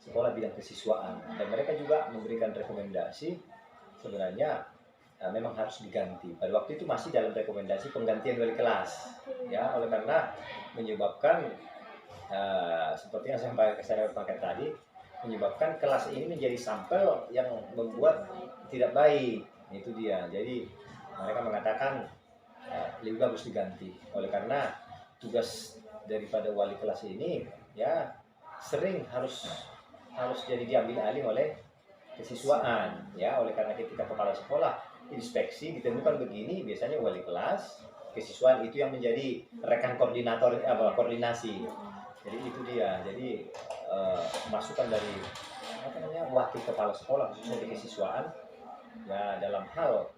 sekolah bidang kesiswaan. Dan mereka juga memberikan rekomendasi sebenarnya memang harus diganti. Pada waktu itu masih dalam rekomendasi penggantian wali kelas, ya, oleh karena menyebabkan seperti yang saya pakai tadi, menyebabkan kelas ini menjadi sampel yang membuat tidak baik. Itu dia. Jadi mereka mengatakan lebih bagus diganti. Oleh karena tugas daripada wali kelas ini ya sering harus jadi diambil alih oleh kesiswaan, ya. Oleh karena ketika kepala sekolah inspeksi ditemukan begini, biasanya wali kelas kesiswaan itu yang menjadi rekan koordinator koordinasi. Jadi itu dia. Jadi masukan dari wakil kepala sekolah khususnya di kesiswaan ya dalam hal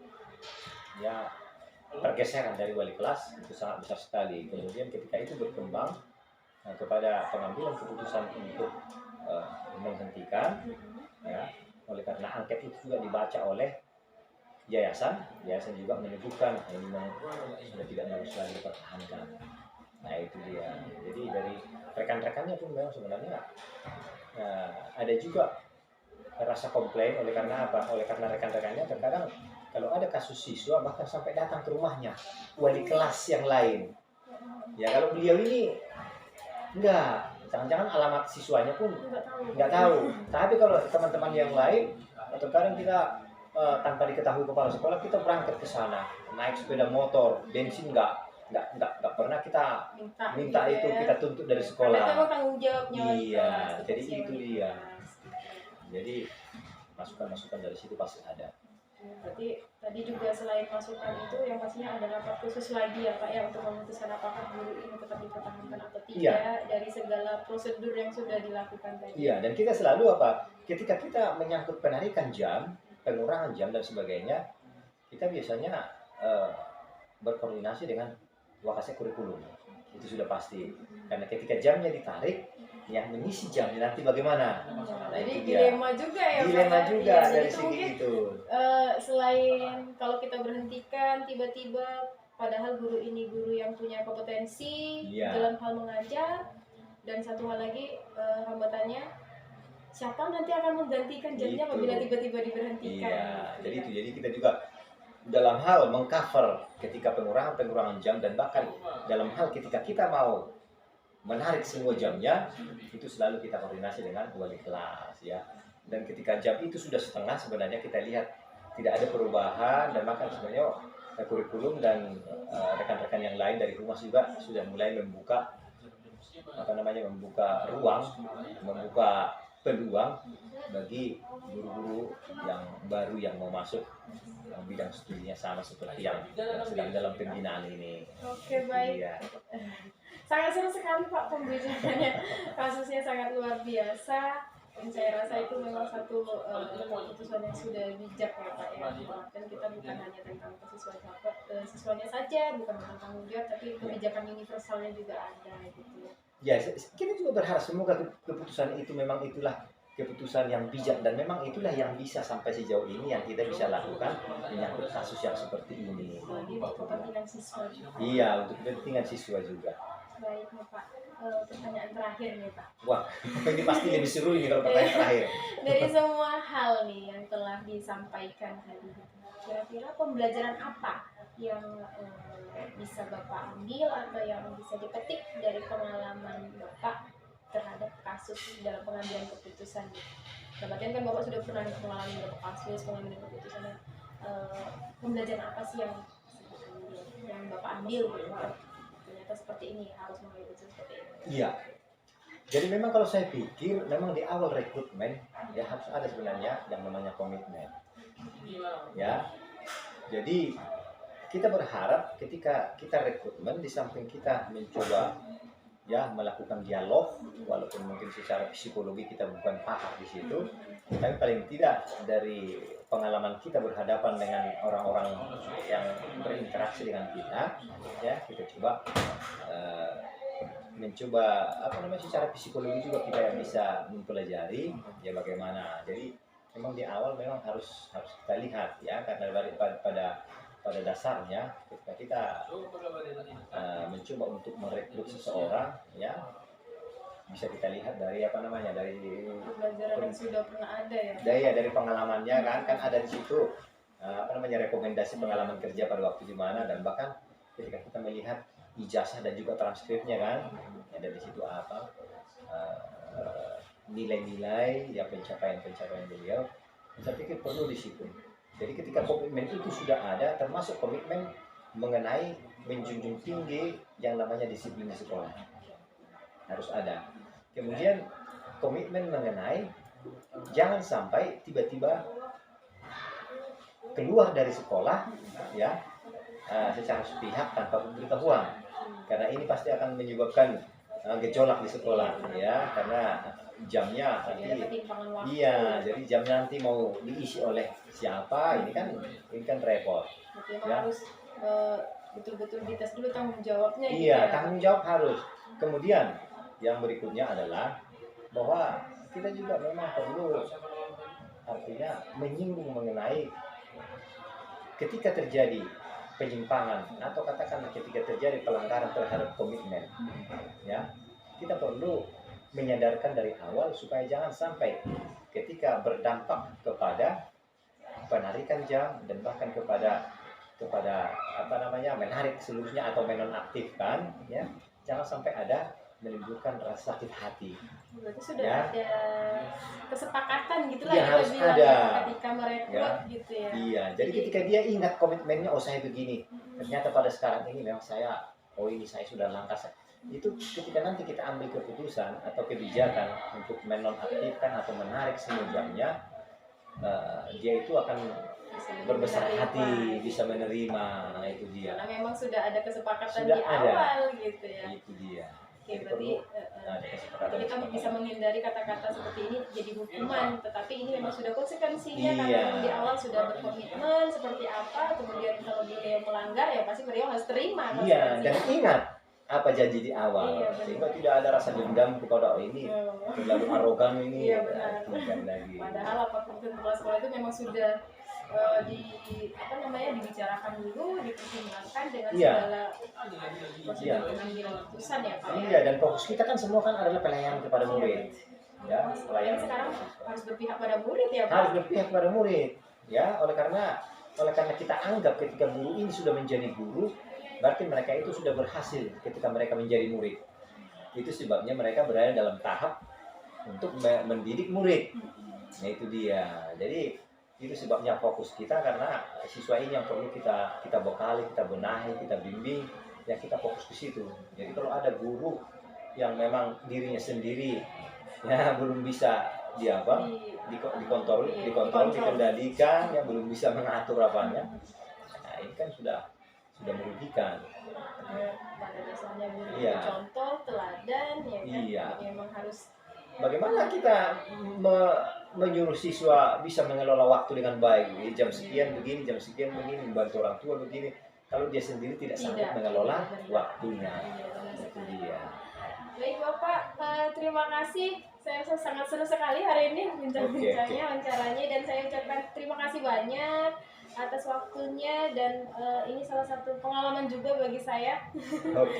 ya pergeseran dari wali kelas itu sangat besar sekali. Kemudian ketika itu berkembang kepada pengambilan keputusan untuk menghentikan, ya, oleh karena angket itu juga dibaca oleh yayasan juga menyebutkan ini memang sudah tidak harus lagi dipertahankan. Nah itu dia. Jadi dari rekan-rekannya pun memang sebenarnya ada juga rasa komplain oleh karena apa? Oleh karena rekan-rekannya terkadang kalau ada kasus siswa bahkan sampai datang ke rumahnya wali kelas yang lain. Ya kalau beliau ini enggak, jangan-jangan alamat siswanya pun nggak tahu. Tapi kalau teman-teman yang lain, terkadang kita tanpa diketahui kepala sekolah kita berangkat ke sana, naik sepeda motor, bensin nggak pernah kita minta itu kita tuntut dari sekolah. Karena itu tanggung jawabnya. Iya, jadi itu dia. Jadi masukan-masukan dari situ pasti ada. Berarti tadi juga selain masukan itu yang pastinya ada rapat khusus lagi ya Pak ya untuk memutuskan apakah guru ini tetap dipertahankan atau tidak dari segala prosedur yang sudah dilakukan tadi. Iya, dan kita selalu apa? Ketika kita menyangkut penarikan jam, pengurangan jam dan sebagainya, kita biasanya berkoordinasi dengan wakasek kurikulum. Itu sudah pasti. Karena ketika jamnya ditarik, yang mengisi jamnya nanti bagaimana? Nah, jadi itu dia. dilema juga ya Pak. Dilema juga ya, dari segi itu. Selain kalau kita berhentikan tiba-tiba padahal guru ini guru yang punya kompetensi dalam hal mengajar, dan satu hal lagi hambatannya siapa nanti akan menggantikan jamnya apabila tiba-tiba diberhentikan. Iya, jadi kita juga dalam hal mengcover ketika pengurangan jam dan bahkan dalam hal ketika kita mau menarik semua jamnya itu selalu kita koordinasi dengan wali kelas ya. Dan ketika jam itu sudah setengah sebenarnya kita lihat tidak ada perubahan dan bahkan sebenarnya kurikulum dan rekan-rekan yang lain dari rumah juga sudah mulai membuka ruang, membuka peluang bagi guru-guru yang baru yang mau masuk bidang studinya sama seperti yang sedang dalam pembinaan ini. Oke, baik. Iya. Sangat seru sekali Pak pembicaraannya, kasusnya sangat luar biasa. Dan saya rasa itu memang satu keputusan yang sudah bijak ya Pak ya. Dan kita bukan hanya tentang siswanya saja, bukan tentang tanggung jawab, tapi kebijakan universalnya juga ada gitu. Ya, kita juga berharap semoga keputusan itu memang itulah keputusan yang bijak dan memang itulah yang bisa sampai sejauh ini yang kita bisa lakukan menyangkut kasus yang seperti ini. Jadi untuk kepentingan siswa juga. Iya, untuk kepentingan siswa juga. Baik nih Pak, pertanyaan terakhir nih Pak. Wah, ini pasti lebih seru ini kalau pertanyaan terakhir. Dari semua hal nih yang telah disampaikan tadi, kira-kira pembelajaran apa yang bisa Bapak ambil atau yang bisa dipetik dari pengalaman Bapak terhadap kasus dalam pengambilan keputusan? Berarti kan Bapak sudah pernah mengalami beberapa kasus pengambilan keputusan. Pembelajaran apa sih yang Bapak ambil gitu? Ternyata seperti ini, harus mengambil keputusan seperti ini. Iya. Jadi memang kalau saya pikir memang di awal rekrutmen ya harus ada sebenarnya yang namanya komitmen. Ya. Jadi kita berharap ketika kita rekrutmen di samping kita mencoba ya melakukan dialog walaupun mungkin secara psikologi kita bukan pakar di situ, tapi paling tidak dari pengalaman kita berhadapan dengan orang-orang yang berinteraksi dengan kita ya kita coba mencoba secara psikologi juga kita yang bisa mempelajari ya bagaimana. Jadi memang di awal memang harus kita lihat ya karena pada dasarnya ketika kita mencoba untuk merekrut seseorang ya bisa kita lihat dari dari pembelajaran yang sudah pernah ada dari pengalamannya kan ada di situ rekomendasi pengalaman kerja pada waktu di mana dan bahkan ketika kita melihat ijazah dan juga transkripnya kan ada di situ apa nilai-nilai ya pencapaian beliau. Saya pikir perlu di situ. Jadi ketika komitmen itu sudah ada, termasuk komitmen mengenai menjunjung tinggi yang namanya disiplin di sekolah. Harus ada. Kemudian komitmen mengenai jangan sampai tiba-tiba keluar dari sekolah ya secara sepihak tanpa pemberitahuan. Karena ini pasti akan menyebabkan gejolak di sekolah ya karena jamnya Jadi ada nanti ketimpangan waktu. iya, jadi jamnya nanti mau diisi oleh siapa, ini kan repot. Berarti emang Ya. harus betul-betul dites dulu tanggung jawabnya gitu Iya, ya. tanggung jawab harus. Kemudian yang berikutnya adalah bahwa kita juga memang perlu artinya menyinggung mengenai ketika terjadi penyimpangan atau katakanlah ketika terjadi pelanggaran terhadap komitmen, ya kita perlu menyadarkan dari awal supaya jangan sampai ketika berdampak kepada penarikan jam dan bahkan kepada menarik seluruhnya atau menonaktifkan, ya jangan sampai ada menimbulkan rasa sakit hati. Berarti sudah Ya. ada kesepakatan gitu lah Iya, kita harus bilang ada. ketika merekrut Ya. gitu ya. Iya, jadi ketika dia ingat komitmennya, oh saya begini, ternyata pada sekarang ini memang saya sudah langkah itu ketika nanti kita ambil keputusan atau kebijakan untuk menonaktifkan atau menarik semua jamnya, dia itu akan Bisa berbesar menerima. hati, bisa menerima. Nah, itu dia. Karena memang sudah ada kesepakatan Sudah di ada. awal gitu ya. Itu dia. Oke, Jadi berarti perlu ada kesepakatan. kita bisa menghindari kata-kata seperti ini jadi hukuman, tetapi ini memang sudah konsekuensinya Iya. karena memang di awal sudah berkomitmen seperti apa, kemudian kalau beliau melanggar ya pasti beliau harus terima Iya, dan konsekuensinya. ingat apa janji di awal, Iya, benar. sehingga tidak ada rasa dendam kepada ini terlalu arogan ini. Iya, benar. Tidak lagi. Padahal apapun ketentuan sekolah itu memang sudah dibicarakan dulu, dipertimbangkan dengan Iya. segala prosedur pengambilan keputusan ya Pak. Iya, dan fokus kita kan semua kan adalah pelayanan kepada murid. Ya, Yang pelayanan sekarang harus berpihak pada murid ya Pak. harus berpihak kepada murid. Ya, oleh karena kita anggap ketika guru ini sudah menjadi guru, berarti mereka itu sudah berhasil ketika mereka menjadi murid. Itu sebabnya mereka berada dalam tahap untuk mendidik murid. Nah, itu dia. Jadi itu sebabnya fokus kita, karena siswa ini yang perlu kita bekali, kita benahi, kita bimbing, ya kita fokus ke situ. Jadi kalau ada guru yang memang dirinya sendiri ya belum bisa dikontrol, dikendalikan, ya belum bisa mengatur apanya, nah ini kan sudah merugikan. Pada dasarnya guru Iya. contoh, teladan ya kan. Iya. Jadi memang harus Bagaimana kita menyuruh siswa bisa mengelola waktu dengan baik? Jam sekian begini, jam sekian begini, membantu orang tua begini. Kalau dia sendiri tidak sanggup mengelola waktunya. Iya, benar Itu sekali. dia. Baik Bapak, terima kasih. Saya sangat seru sekali hari ini bincang-bincangnya, wawancaranya, dan saya ucapkan terima kasih banyak atas waktunya, dan ini salah satu pengalaman juga bagi saya. Oke.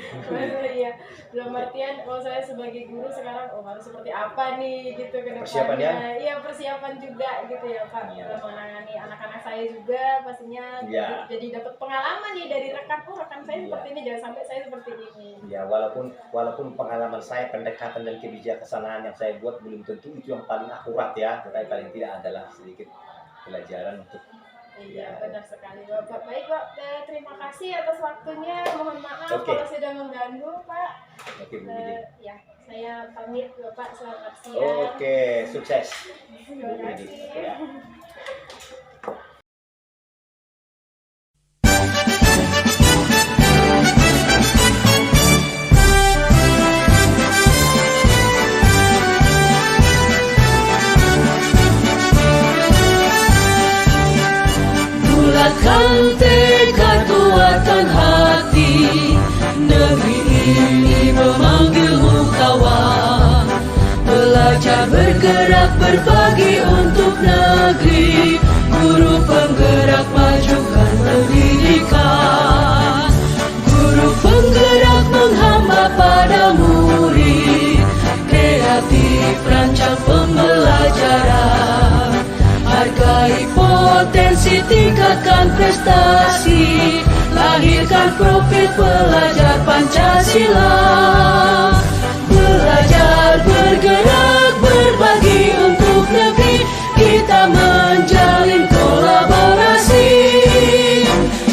Iya, dalam artian kalau saya sebagai guru sekarang harus seperti apa nih gitu ke Persiapan ya? depannya. Iya, persiapan juga gitu ya Pak. Iya. Dalam menangani anak-anak saya juga pastinya. Iya. Jadi dapat pengalaman nih dari rekan saya Iya. seperti ini, jangan sampai saya seperti ini. Ya, walaupun pengalaman saya, pendekatan dan kebijaksanaan yang saya buat belum tentu itu yang paling akurat ya, tetapi paling tidak adalah sedikit pelajaran untuk Iya, benar sekali Bapak. Baik Pak, terima kasih atas waktunya. Mohon maaf Oke. kalau sudah mengganggu Pak. Oke, Bu Widi. Ya, saya pamit Bapak, selamat siang. Oke, sukses. Terima Bu Widi. kasih. Ya. Bulatkan tekad, kuatkan hati. Negeri ini memanggilmu kawan. Belajar, bergerak, berbagi untuk negeri. Guru penggerak, majukan pendidikan. Guru penggerak menghamba pada murid. Kreatif, rancang pembelajaran. Hargai potensi, tingkatkan prestasi. Lahirkan profil pelajar Pancasila. Belajar, bergerak, berbagi untuk negeri. Kita menjalin kolaborasi.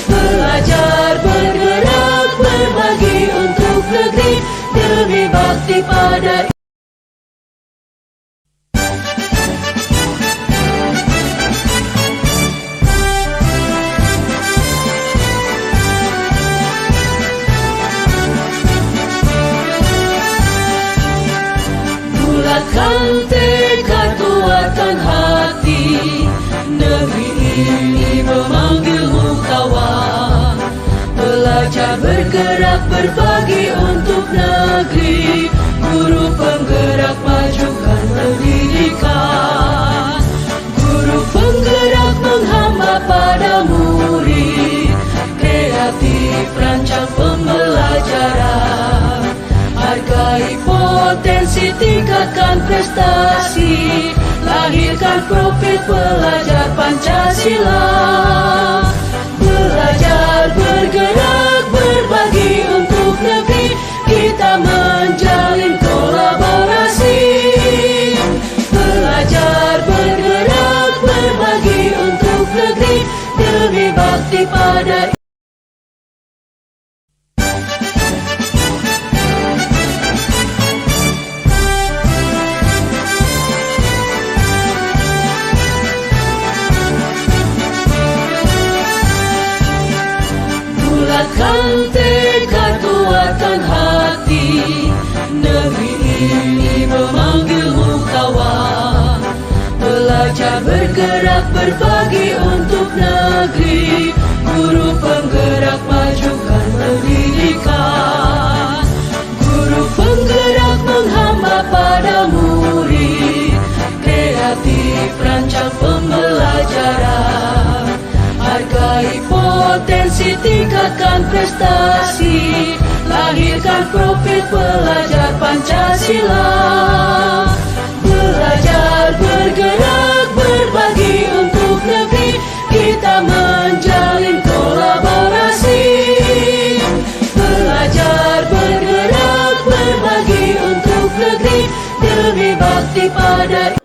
Belajar, bergerak, berbagi untuk negeri. Demi bakti pada bulatkan Negeri ini memanggilmu kawan. Belajar bergerak berbagi untuk negeri. Guru penggerak majukan pendidikan. Guru penggerak menghamba pada murid. Kreatif rancang pembelajaran. Hargai potensi, tingkatkan prestasi. Lahirkan profil pelajar Pancasila. Belajar bergerak berbagi untuk negeri. Kita menjalin kolaborasi. Belajar bergerak berbagi untuk negeri. Demi bakti pada bulatkan tekad, kuatkan hati. Negeri ini memanggilmu kawan. Belajar bergerak berbagi untuk negeri. Guru penggerak majukan pendidikan. Guru penggerak menghamba pada murid. Kreatif rancang pembelajaran. Hargai potensi, tingkatkan prestasi. Lahirkan profil pelajar Pancasila. Belajar bergerak berbagi untuk negeri. Kita menjalin kolaborasi. Belajar bergerak berbagi untuk negeri. Demi bakti pada